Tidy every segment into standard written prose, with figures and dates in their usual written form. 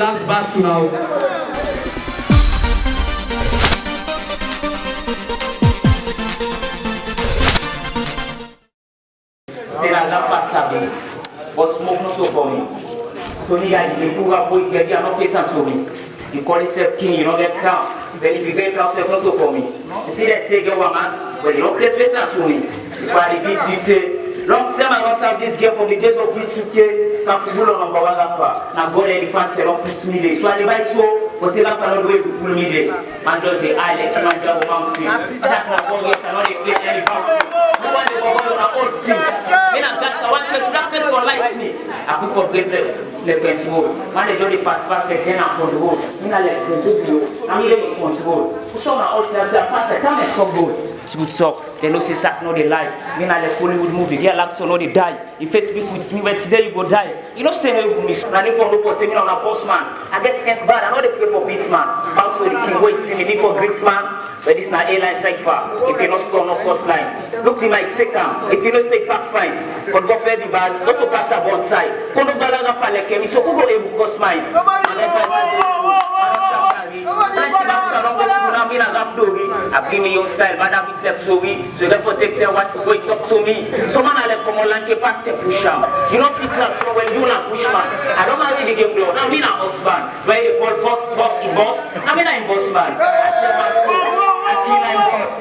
last battle now. C'est la passable. Votre smoke not for me. So you guys, you go up with the other face and to me. You call yourself king, you don't get crown. Then if you get crown, self not for me. You see that say get one man, but you don't face and to me. But the beats you say, long time I must have this game from the days of B2K. Quand vous voulez number one là, na go les fans c'est long plus mille. Soit les bails so, parce que là quand on doit pour mille. Man just the eye, let's man just bounce. Chaque fois qu'on voit ça, on est play any bounce. No one is over on old sim. Me na gas, I want to should have for lights me. I put for place le control. Man they just pass the gun and control. Me na le control. I mean le control. So na all say pass the camera from goal. Good talk. They know say sack no they lie. Me na like Hollywood movie. Get actor no they die. If Facebook with me, but today you go die. You know say no you go miss. Na dey for no for say me na boss man. I get sent bad. I know they play for beats man. Bounce with the king boy see me need for greats man. But this na airline strike far. If you not score no cost line. Look to my take am. If you no say back fine. For go fair the bars. Not to pass a one side. Kono balaga pale kemi. So who go able cost mine? I bring me your style, but I slept so we. So therefore take care what you go talk to me. So man I let come on like a past the push out. You know pick up so when you not push man. I don't mind the game though. I mean a husband. Where you call boss in boss. I mean I'm boss man. I say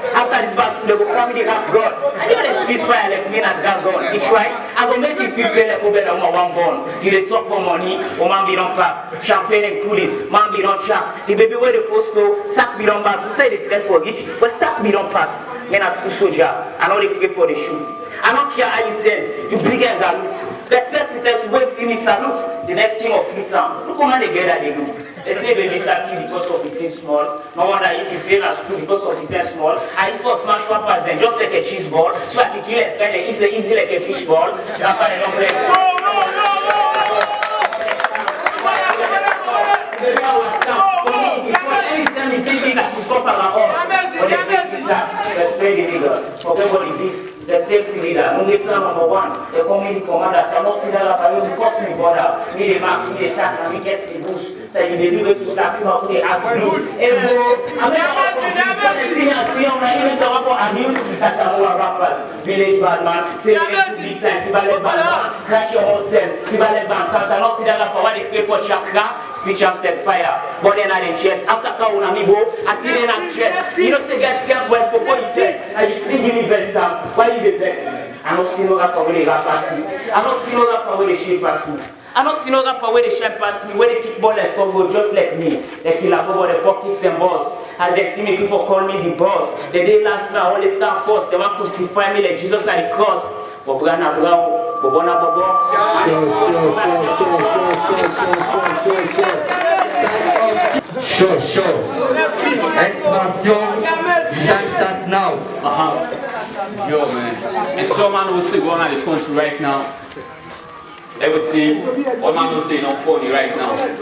after this battle, they will come in the rap God. I know the speed fire like me and that God. It's right. I will make you feel better over than one born. You dey talk for money, or man be don't pack. Champagne and coolies, man be don't sharp. The baby where the post to, sack be don't pass. You say it's left for it, but sack be don't pass. Men are too soldier. I know they forget for the shoe. I don't care how it says, you big and gallows. Respect it says, wait, see me salute. The next king of Insa. Look how man they get that they do. They say baby Saki because of it is small. No wonder if you fail at school because of it is small. I suppose smash papas then just like a cheese ball. So I can kill it and it's easy like a fish ball. That's why they don't play. Anytime you think that you stop at all, but let's play the nigga. Forget what it is. The state leader, only son number one, the community commander, say no see that for you cost me brother. Me the mark, me the sack, and me get the boost. Say you do it to start you up with the attitude. I mean, see on my even the one for abuse. That's a more rappers. Village bad man, say you big time, you bad man, crash your whole stem, you bad man. Cause I not see that for what they play for chakra, speech and step fire. But then I didn't chest. After Kauna Mibo, I still didn't have chest. You know say get scared when for what you say, and you see universe why the vex. I don't see no rapper where they rap past me. I don't see no rapper where they shape past me. I don't see no rapper where they shine past me. Where they kick ball and score goal just like me. They kill a ball, they pockets them boss. As they see me before call me the boss. The day last now, all they start first. They want to crucify me like Jesus at the cross. Bobana Bravo, Bobona Bobo. Show. Expansion. Time starts now. Yo, man. And so, man, will say going on the country right now. Everything, all man will say not funny right now. This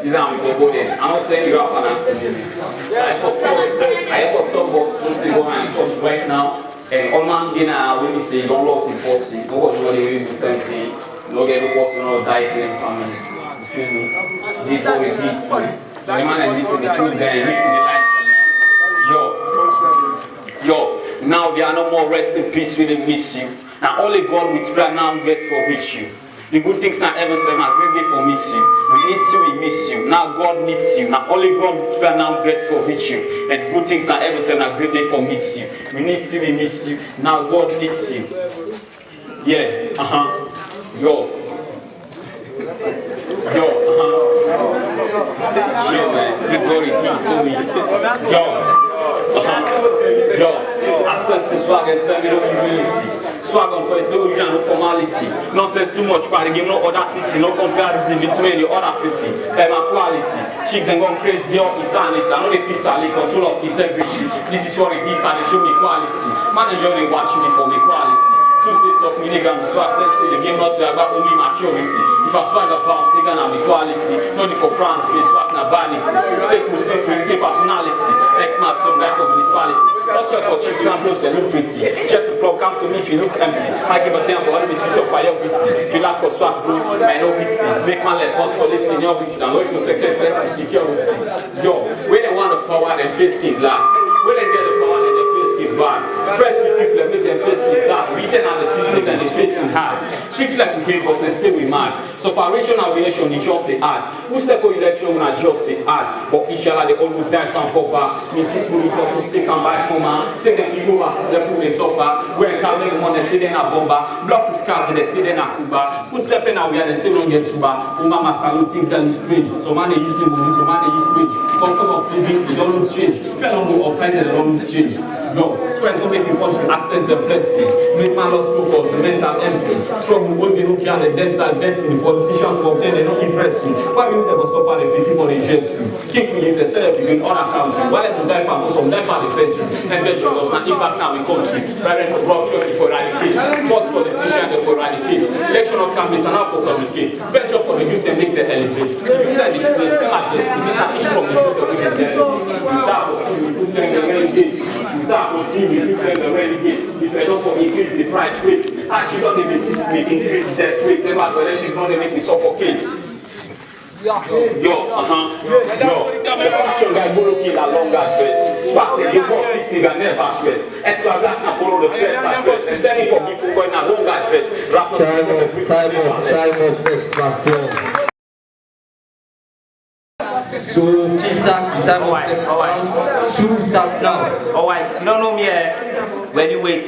is how we go there. I'm not saying you rap on that. I put some box will say going on the country right now. And all man dinner when we say don't lose in posting. Nobody know the reason to say no get the posting or dieting and family. You feel me? This is what we teach. So the man is listening to the truth and listen to the life. Yo, now there are no more rest in peace we didn't miss you. Now only God with prayer now get for reach you. The good things not ever say, man, great day for meet you. We need you, we miss you. Now God needs you. Now only God with prayer now get for reach you. And good things not ever say, now great day for meet you. We need you, we miss you. Now God needs you. Yeah, Yo, man, good glory to me. Yo, access to swag and tell me no humility. Swag on first, no formality. Not say too much party, give no other 50, no comparison between the other 50. Them are quality. Chicks and gone crazy, your insanity. I know the pizza, the control of integrity. This is what it is, and they show me quality. Man enjoy they watch me for me quality. Two states of me, nigga, I'm swag, let's say the game not to about only maturity. If I swag a bounce, nigga, now be quality. No need for frown, face swag, na vanity. Stay Muslim, free, stay personality. Next man, some life of municipality. Not sure for checks and close, they look pretty. Check the club, come to me if you look empty. I give a damn for what it is of fire with you. If you lack for swag, bro, I know it's make man let once for listening, your wits. I'm going to success, let's secure with yo, when they want the power, then face kids laugh. When they get the power, then their face kids bad. Stress with people and make them face kids sad. Reading out the physical and the facing hard. Treat like to pay for say we mad. So for rational relation, it's just the art. Who step for election when I just the art? But inshallah, they always die from cover. Mrs. Resources take and buy home. Say them evil as the food they suffer. When coming money, say they na bomba. Block with cars, they say they na Cuba. Who step in and we are the same on get Cuba. Umama salute things that look strange. So man, they use the movie, so man, they use strange. Custom of living, they don't look change. Fellow move up, they don't look change. No, stress don't make me punch for accidents and plenty. Make man lost focus, the mental empty. Trouble won't be no care, the dental dirty. The politicians for them, they don't impress me. Why we never suffer the people they gently? Keep me if they set up in other country. Why let them die for some die for the century? And venture was not impact now in country. Private corruption for eradicate. False politicians for eradicate. Election of campaigns and how for communicate. Venture for the youth and make them elevate. The youth and display, them at this. This are each from the youth that we can get. Without the renegade, if I don't increase the price rate, actually don't even increase that rate, never but then it's not make me suffocate. Yo, function guy Boloki la longa dress. Parce que you work this nigga never stress. And so I black na follow the first address. And sending for people going na longa dress. Simon, expression. So, Shoe starts now. Alright, you don't know me when you wait.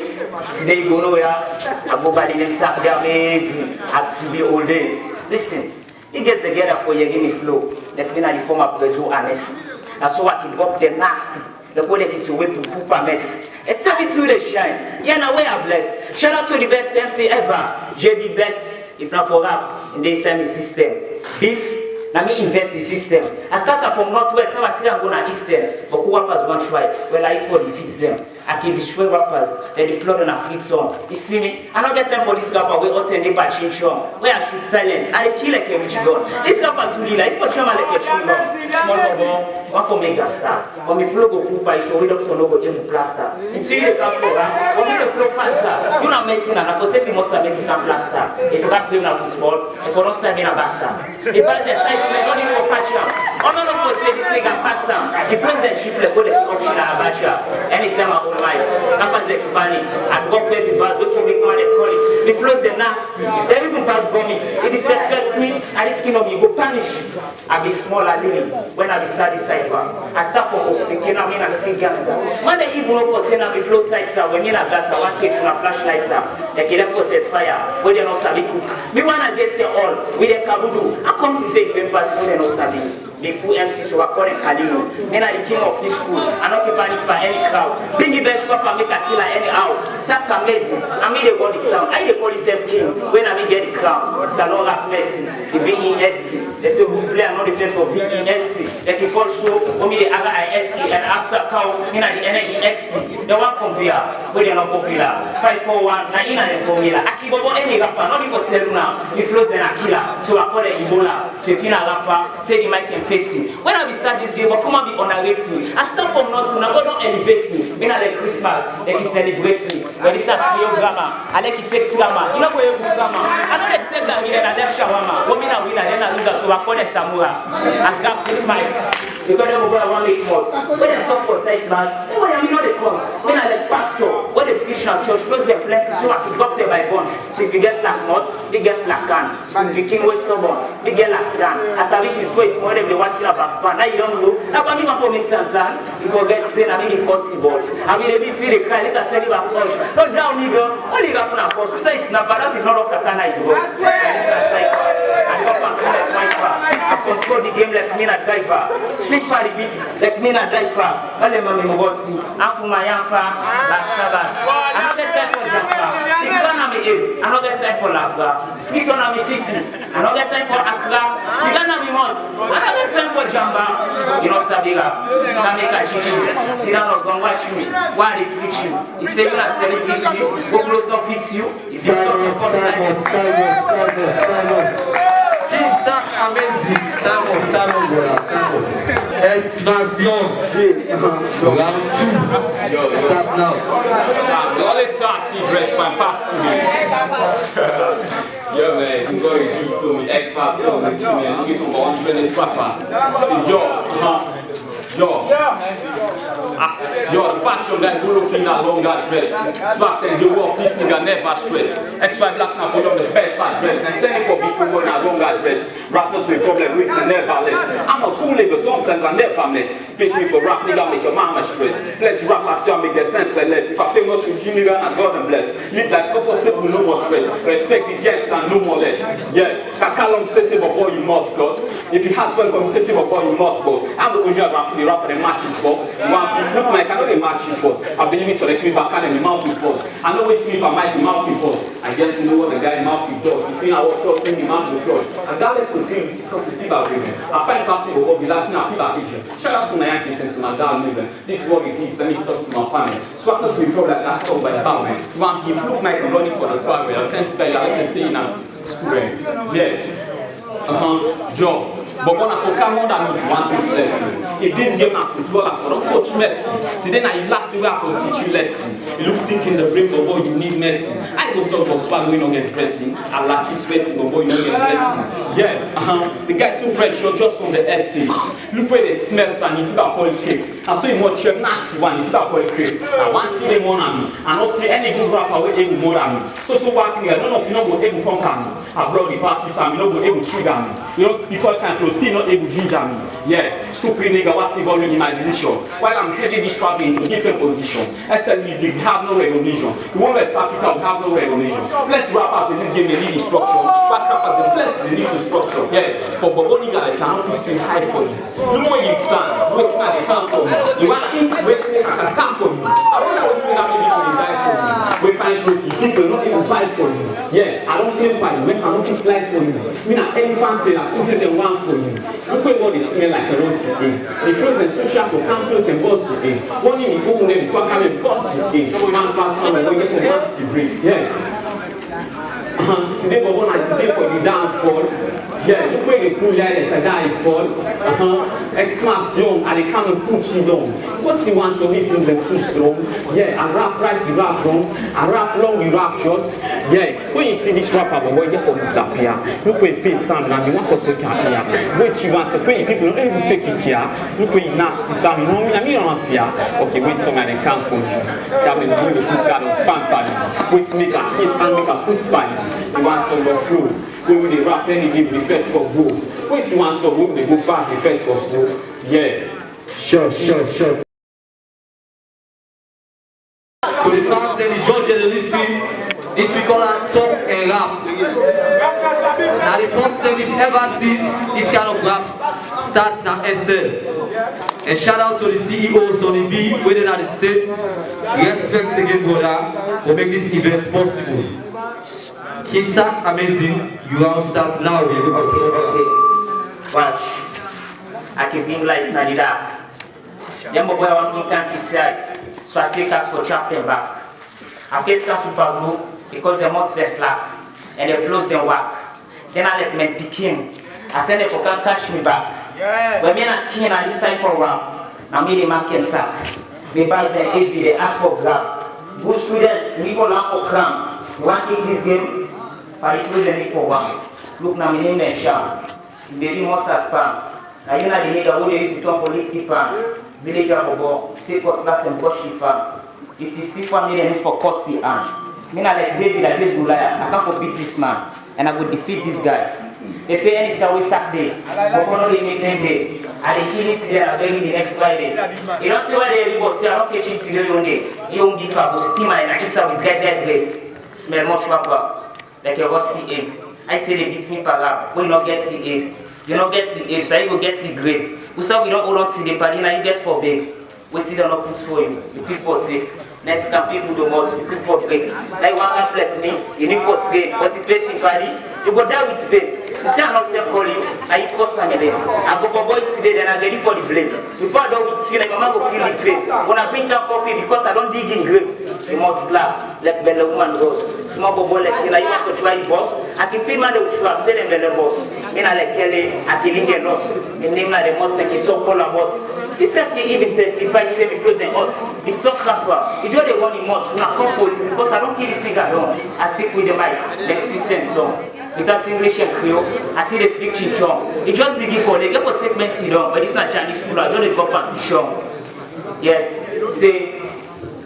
Today you go nowhere. I go by the name Sack, they're amazing. At CB all day. Listen, it gets together for you, give me flow. The cleaner the former Prezo honest. That's so I can go up the nasty. The quality to wait to poop a mess. It's something to the shine. Yeah, now we are blessed. Shout out to the best MC ever. JB Bets, if not for rap, in this semi system. Beef. Now me invest the system. I started from northwest, now I can't go to eastern. But who rappers won't try? Well, I for defeats them. I can destroy rappers, then the flood on a fleet song. You see me? I don't get time for this rapper where out and they patch in chum. Where I shoot silence, I kill like a rich gun. This rapper too lila, it's for trauma like a true gun. Small number, one for mega star. When me flow go poop, I show it up to no go aim plaster. Until you can't flow, when me the flow faster. You're not messing and I for take the motor make you can plaster. If you can't play na football, if you don't sign me na bassa. It buys the tight like don't even for patch up. I'm not for say this nigga pass him. He flows the cheap like go the country na abacha. Anytime I own mine, rappers they panic. I go play the bars, what can make man they call it? He flows the nasty. They even pass vomit. He disrespects me, and this skin of me go punish. I be small and little when I be study cipher. I start from speaking, I mean I speak gangster. Man they even know for saying I be flow tight sir. When you na gas, I want to na flashlight sir. They kill them for set fire. When they no sabi cook. Me wanna get them all with a kabudu. I come to say if pass when they no sabi. The full MC, so I call him Kalino. Men are the king of this school. I'm not panic by any crowd. Bring the best rapper, make a killer anyhow. Sack amazing. I mean, they got it sound. I they call itself king when I get the crown. It's a long rap Messi. The VEST. They say who play no difference for VEST. They can fall so, only the other ISE and after cow, in the NEXT. They want compare, but they're not popular. 541, now in the formula. I keep about any rapper, not even tell you now. He flows then a killer. So I call it Ebola. So if you're a rapper, say the mic can face it. When I start this game, come and be underrate me. I start from nothing, I don't elevate me. When I like Christmas, they can celebrate me. When they start playing grammar, I like it take drama. You know where you go grammar. I don't accept that we then I left shawarma. Come in a winner, then I lose a so I call it Samura. I got this mic. Because they will go around 8 months. When they talk for tight man, when I know the cons. When I like pastor, when the Christian church close them plenty, so I can go up there by bunch. So if you get black mouth, they get black can. If you king was stubborn, they get lax down. As a this is way more than they want to about pan. Now you don't know. Now when you want for me to you forget sin, I mean impossible. I mean they feel the cry, let's tell you about push. Not down nigga, what you got on a post? You say it's not, but that is not up the can I do. I come and feel like wiper. I control the game like me and driver. Sleep for the beat like me and driver. All the money I'm from my Yafa, like Sabas. I'm not the type of Yafa. If you don't have I don't get time for Labra. Friction on me city. I don't get time for Accra. Sigana me months. I don't get time for Jamba. You know, Sabira. Can make a chichu. Sit down or go watch me. Why they preach you? It's saving us celebrity. Go close to fit you. It's Simon. Kisa amazing. Simon, brother. Expansion. Round 2. Stop now. The only time I see dress my past to me. Yeah, man, I'm going to do some expansion with you, man. You get on training proper. See, yo, the fashion guy who looking at longer dress. Back then, you walk this nigga never stress. XY Black now put on the best dress. And send it for people who are longer dress. Rappers with problem with the never less. I'm a cool nigga, sometimes I never miss. Pitch me for rap, nigga, make your mama stress. Let's rap, I see I make the sense less. If I famous with Jimmy Gun, I God and bless. Live like comfortable, no more stress. Respect the guests and no more less. Yeah, Kakalong says it before you must go. If you have well from says it before you must go. I'm the original rapper and matching force. You want to look like I know the matching force. I've been living to the clip back and the mouth force. I know it's me for my mouth force. I guess you know what the guy mouth does. If you know what short thing the mouth will flush. And that is to do with because the fever women. I find passing over the last night fever picture. Shout out to my Yankees and to my dad living. This is what it is. Let me talk to my family. Swap not to be problem that's stopped by the power. You want to look like I'm running for the tower. I can't spell you. I can say in a school. Yeah. Job. But when I come on that you want to lesson. If this game of football I for coach Messi. Today now you last the way I for teach you lesson. You look sick in the brain, but boy you need medicine. I go talk about swag when you don't get dressing. I like you sweating, but boy you don't get dressing. Yeah, the guy too fresh, you're just from the estate. Look where they smell and you feel that call cake. And so you want your nasty one, you feel that call cake. I want to see them more than me. I don't see any good rapper with able more than me. So working here, none of you know go able to conquer me. I brought the past time, you know go able to trigger me. You don't speak all kind of still not able to ginger me. Yeah, stupid nigga, what's the volume in my decision? While I'm heading this traveling into different position. SL Music, we have no recognition. The one West Africa, we have no recognition. Plenty rappers in this game, they need instruction. Back rappers in plenty, they need to structure. Yeah, for Bobo nigga, they cannot fix things high for you. Look where you stand, wait now, they can't for me. You want things, wait, I can come for you. I don't know what you mean, I mean, this will die for you. We find those people not even fight for you. Yeah, I don't feel fight, when I don't fix life for you. We not any fancy, I think they want for you. Look at what they smell like a rose today. The frozen two sharp for campus and boss today. One in the phone, then before coming boss today. Man pass on and we get a massive break. Yeah. Today, but when I today for the downfall. Yeah, look where they pull that as a downfall. Expansion, and they come and push you down. What you want to make them push strong? Yeah, and rap right, you rap wrong. And rap long, you rap short. Yeah, when you see this rapper, but when you for disappear, look where people stand and you want to take care. Wait, you want to pay people, don't even take it care. Look where you nasty stuff, you know me, I mean, I'm here. Okay, wait some and they can't push you. That means you will put that on span for you. Wait, make a hit and make a foot for you. You want to go through. When we rap, then you give the first for growth. When you want to move, they go back the first for growth. Yeah. Sure. So the fans then the judge and the listen. This we call a talk and rap. Now the first time this ever sees this kind of rap starts at SL. And shout out to the CEO Sonny B, waiting at the States. Respect again, brother, for make this event possible. Kisa amazing, you are start now. Okay. Watch. I can bring lights now. Young boy, I want to can fix it. So I take cats for trapping back. I face cats super blue because they're much less slack and the flows them whack. Then I let men pick him. I send them for can catch me back. Yeah. When me and king I decide for rap. Now me the market sack. They buy them heavy, they ask for grab. Good students, we go laugh for cram. You want to take this game? I close them for one. Look now, my name is Sham. Baby months as spam. Now you know the nigga who they used to talk for little pan. Villager bobo, take what's last and brush it farm. It's 1 million is for courtesy and. Me not like David like this Goliath. I can't forbid this man. And I will defeat this guy. They say any Saturday, Saturday. But one day make them day. And they kill it today and beg me the next Friday. You don't see why they report, say I don't catch it today one day. You don't give up, but steam and I eat out with dead bread. Smell much rapper. Like a rusty egg. I say they beat me per rap. When you not get the egg. You don't get the egg, so you go get the grade. Who say we don't hold on to the party, now you get for big. Wait till they don't put for you. You put for take. Next time people do more, people for break. Like one guy like me, you need for today, but if facing body, you go there with pain. You say I'm not saying call you, I post time there. I go for boy today, then I'm ready for the blame. Before I don't feel like mama go feel the pain. When I bring down coffee because I don't dig in grave, you must slap like Bella woman goes. Small boy like you want to try the boss. I can feel man the which I'm saying Bella boss. Me na like Kelly, I killing the loss. The name like the most like it's all call about. He said he even says if I say me close the odds, he talk rapper. He just the one in months when I call police because I don't kill this nigga alone. I stick with the mic, let it send song. Without English and Creole, I see they speak Chinchon. It just begin call, they get for take me sit down, but it's not Chinese food, I don't go back to show. Yes, say,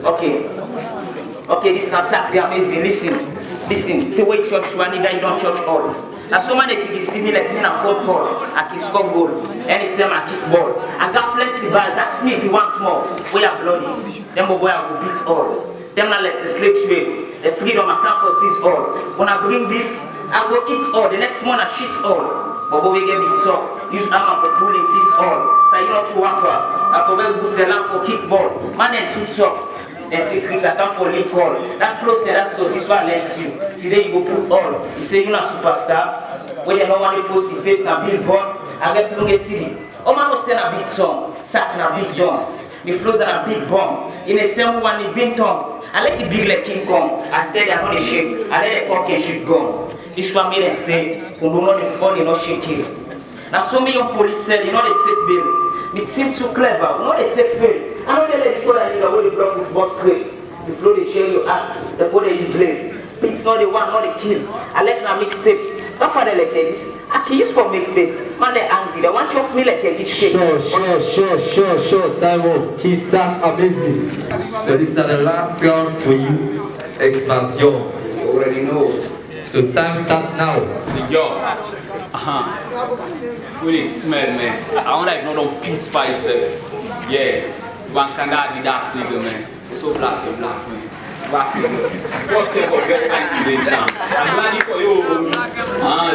okay, this is not exactly amazing, listen, say wait church, one nigga, you don't church all. Now so many people see me like me in a football, I can score goal, anytime I kick ball. I got plenty bars, ask me if you want more, we are bloody, them boy I will beat all. Them not like the slave trade, the freedom I can't foresee all. When I bring beef, I go eat all, the next morning I shit all. But we get big talk, use hammer for pulling teeth all. So you know true walker, I forget boots and for kickball. Man and foot talk, the secrets I can't for leak all. That close say that's because this one lets you. Today you go put all. You say you're not superstar. When you know when you post the face na billboard, I get to get city. Oh man, no send a big song, sack na big dome. Me flows and a big bomb. In the same one, the big tongue. I like it big like King Kong. I steady, I know the shape. I let the cock and shoot gun. This one made them say, who do not the fun, you know, shake it. Now, so many young police said, you know, they take bill. It seems too clever, you know, they take fail. I know they let the show that nigga where the block with boss straight. The flow, they chain your ass, the body is blame. It's not the one, not the kill. I let them mix tape. Don't put it like this. I can use for make dates. Man, they're angry. They want to me like a rich cake. Sure. Time on. Keep that amazing. So this is the last round for you. Expansion. You already know. So time starts now. So yo, really smell, man. I want to know don't peace by itself. Yeah, one cannot be that nigga, man. So black, man. What's the progress I see this time? I'm glad for you.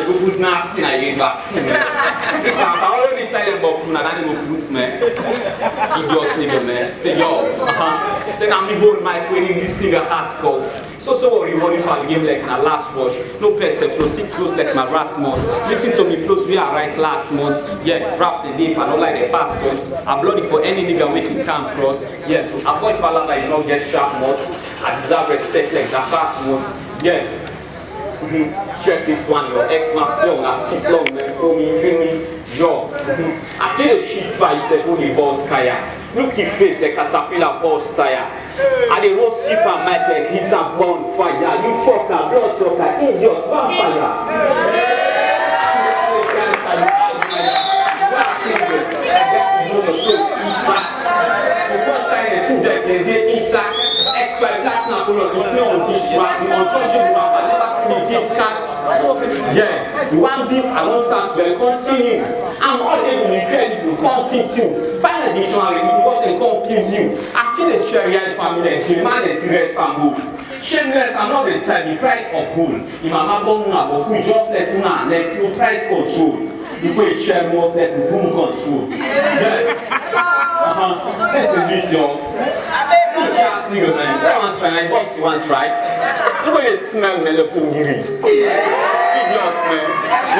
You put nasty na you back. I already started about Puna, that you put man. Idiot nigga, man. Say yo, say now me hold my queen in this nigga hard cuts. So rewarding for the game like my last watch. No pets and flow, sick flows like my Rasmus. Listen to me flows, we are right last month. Yeah, rap the leaf and all like the passports. I'm bloody for any nigga making come cross. Yeah, so avoid palaver, you don't get sharp mods. I deserve respect like that fast one. Yeah. Check this one, your ex-man song, I speak long, man. Oh, me, feel me, yo. I see the shit spice, the holy boss kaya. Look his face, the caterpillar boss tire. And the roast ship and my head, hit a bonfire. You fucker, blood sucker, idiot, vampire. Yeah, the one beef I don't start to continue. I'm already incredible, constitute. Find a dictionary, it wasn't confuse you. I see the cherry-eyed family, the man is serious family. Shameless, I'm not the type, the pride of cool. In my mabon now, but we just let you pride control. The way share more let the boom control. Yeah. That's a vision. Nigga, man. I want to try, I box you want to try. Look at you smell me, look hungry. Idiot, man.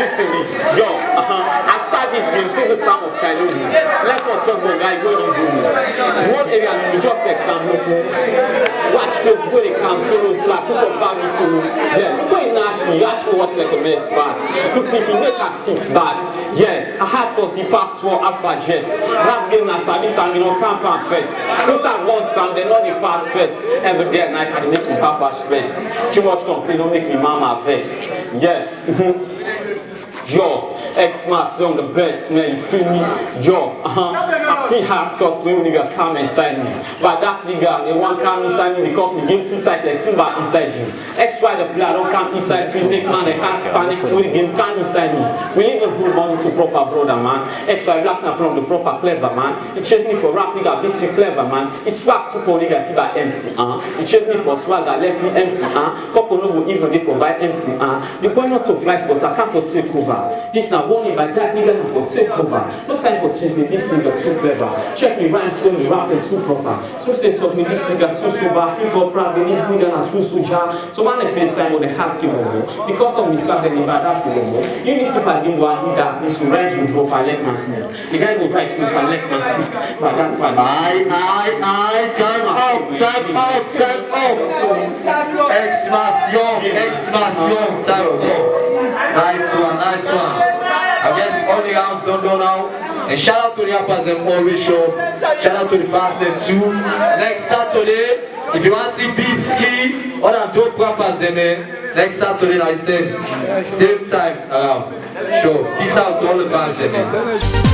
Listen to this. Yo, I start this game since the time of Kailudi. Let's not talk about guy going in the one area, you just exam local. Watch those when they come to the black, put up value to you. Yeah, look what nasty. You actually work like a mess bad. Look, if you make us speak bad. Yeah, I had for the past 4 Alpha Jets. Rap game na service and you know camp and fed. Those are one time, they know the past fed. Every day at night I make me papa stress. Too much complaint don't make me mama vex. Yeah. Yo, X-Max song the best, man, you feel me? Yo, I see hard cuts when nigga come inside me. But that nigga, they won't come inside me because we game too tight like timber inside you. X-Y the player don't come inside me, make man, they can't panic, so the game come inside me. We need to put money to proper brother, man. X-Y black and from the proper clever, man. It chase me for rap nigga, beats you clever, man. It swag super nigga, see by empty, It chase me for swagger, left me empty, Couple no go even they provide empty, The point not to flight, but I can't take over. This now warning by that nigga for takeover. No sign for change me, this nigga too clever. Check me rhyme, so me rapping too proper. So say talk me, this nigga too sober. Hip hop rap, this nigga not too soja. So man, the face time on the heart give over. Because of me, swag the nigga that's the over. You need to put in one that this rhyme you drop a left man snake. The guy go right to a left man snake. But that's why. Aye, time up. Exclamation, time up. Nice one. I guess all the rounds done now. And shout out to the rappers and always show. Shout out to the Fast and 2. Next Saturday, if you want to see Beep Ski, all the dope rappers them next Saturday night, same time around. Sure. Peace out to all the fans them.